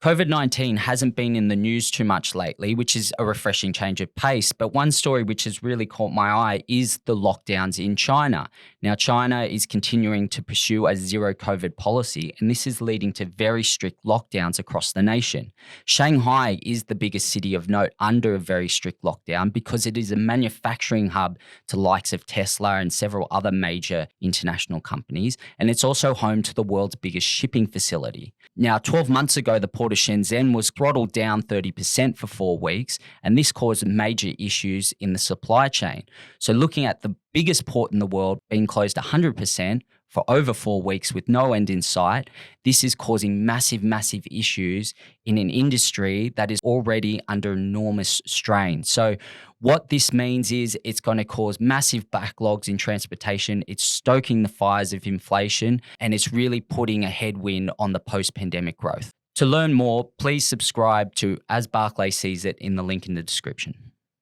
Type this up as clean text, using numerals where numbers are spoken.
COVID-19 hasn't been in the news too much lately, which is a refreshing change of pace. But one story which has really caught my eye is the lockdowns in China. Now, China is continuing to pursue a zero COVID policy, and this is leading to very strict lockdowns across the nation. Shanghai is the biggest city of note under a very strict lockdown because it is a manufacturing hub to likes of Tesla and several other major international companies. And it's also home to the world's biggest shipping facility. Now, 12 months ago, the port of Shenzhen was throttled down 30% for 4 weeks, and this caused major issues in the supply chain. So, looking at the biggest port in the world being closed 100% for over 4 weeks with no end in sight, this is causing massive issues in an industry that is already under enormous strain. So, what this means is it's going to cause massive backlogs in transportation. It's stoking the fires of inflation, and it's really putting a headwind on the post-pandemic growth. To learn more, please subscribe to As Barclay Sees It in the link in the description.